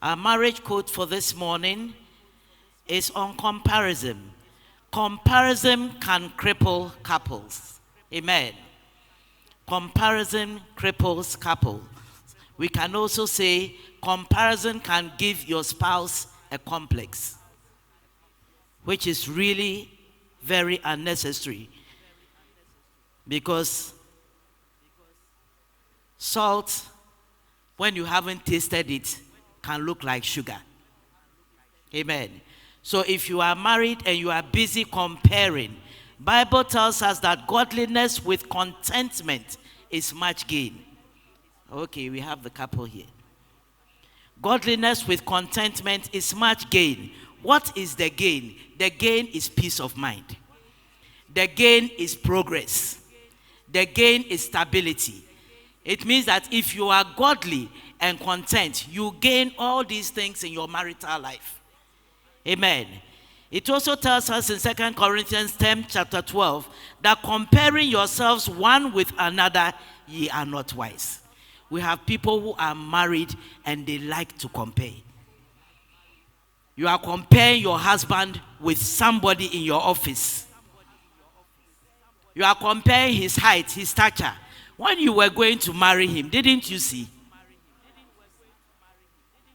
Our marriage quote for this morning is on comparison. Comparison can cripple couples. Amen. Comparison cripples couples. We can also say comparison can give your spouse a complex, which is really very unnecessary, because salt, when you haven't tasted it, can look like sugar. Amen. So if you are married and you are busy comparing, Bible tells us that godliness with contentment is much gain. Okay, we have the couple here. Godliness with contentment is much gain. What is the gain? The gain is peace of mind. The gain is progress. The gain is stability. It means that if you are godly and content, you gain all these things in your marital life. Amen. It also tells us in 2 Corinthians 10, chapter 12, that comparing yourselves one with another, ye are not wise. We have people who are married and they like to compare. You are comparing your husband with somebody in your office. You are comparing his height, his stature. When you were going to marry him, didn't you see?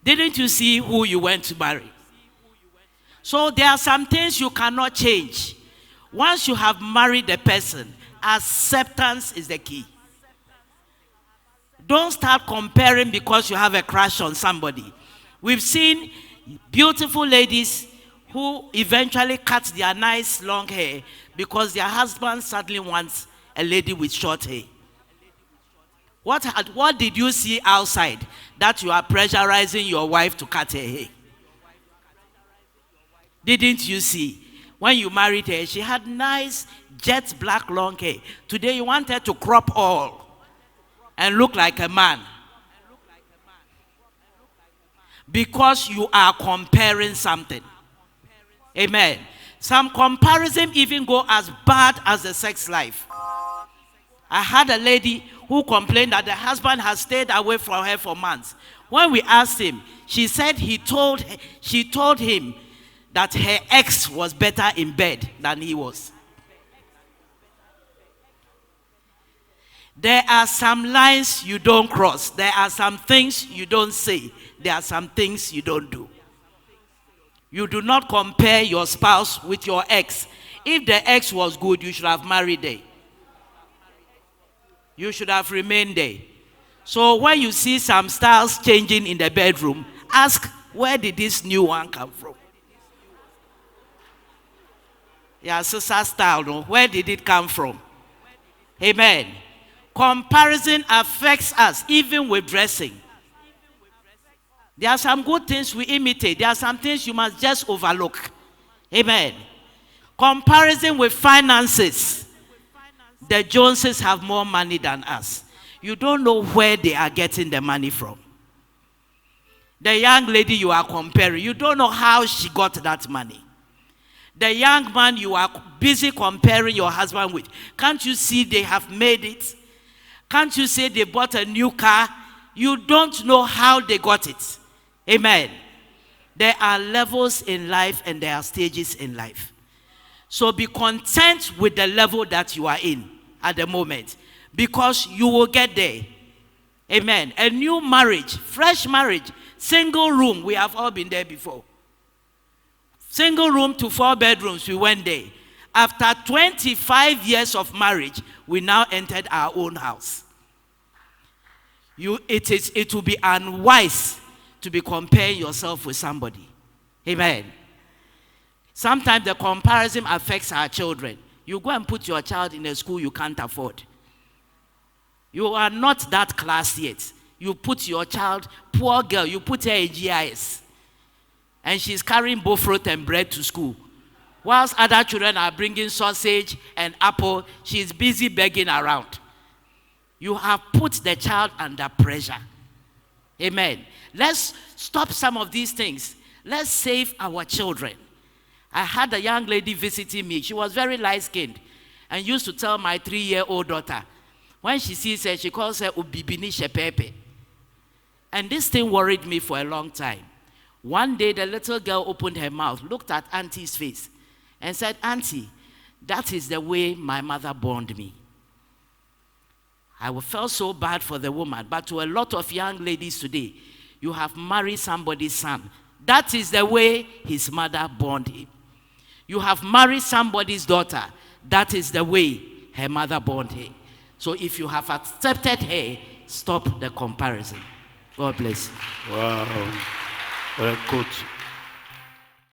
Didn't you see who you went to marry? So there are some things you cannot change. Once you have married a person, acceptance is the key. Don't start comparing because you have a crush on somebody. We've seen beautiful ladies who eventually cut their nice long hair because their husband suddenly wants a lady with short hair. What did you see outside that you are pressurizing your wife to cut her hair? Didn't you see? When you married her, she had nice jet black long hair. Today you want her to crop all and look like a man. Because you are comparing something. Amen. Some comparison even go as bad as the sex life. I had a lady who complained that the husband has stayed away from her for months. When we asked him, she said she told him that her ex was better in bed than he was. There are some lines you don't cross. There are some things you don't say. There are some things you don't do. You do not compare your spouse with your ex. If the ex was good, you should have married her. You should have remained there. So when you see some styles changing in the bedroom, ask, where did this new one come from? Yeah, sister style, no? Where did it come from? Amen. Comparison affects us, even with dressing. There are some good things we imitate. There are some things you must just overlook. Amen. Comparison with finances. The Joneses have more money than us. You don't know where they are getting the money from. The young lady you are comparing, you don't know how she got that money. The young man you are busy comparing your husband with, can't you see they have made it? Can't you say they bought a new car? You don't know how they got it. Amen. There are levels in life and there are stages in life. So be content with the level that you are in at the moment, because you will get there. Amen. A new marriage, fresh marriage, single room, we have all been there before. Single room to 4 bedrooms, we went there. After 25 years of marriage, we now entered our own house. It will be unwise to be comparing yourself with somebody. Amen. Sometimes the comparison affects our children. You go and put your child in a school you can't afford. You are not that class yet. You put your child, poor girl, you put her in GIS. And she's carrying both fruit and bread to school. Whilst other children are bringing sausage and apple, she's busy begging around. You have put the child under pressure. Amen. Let's stop some of these things. Let's save our children. I had a young lady visiting me. She was very light-skinned and used to tell my 3-year-old daughter, when she sees her, she calls her Ubibini Shepepe. And this thing worried me for a long time. One day, the little girl opened her mouth, looked at Auntie's face, and said, Auntie, that is the way my mother born me. I felt so bad for the woman, but to a lot of young ladies today, you have married somebody's son. That is the way his mother born him. You have married somebody's daughter. That is the way her mother born her. So if you have accepted her, stop the comparison. God bless you. Wow. What a quote.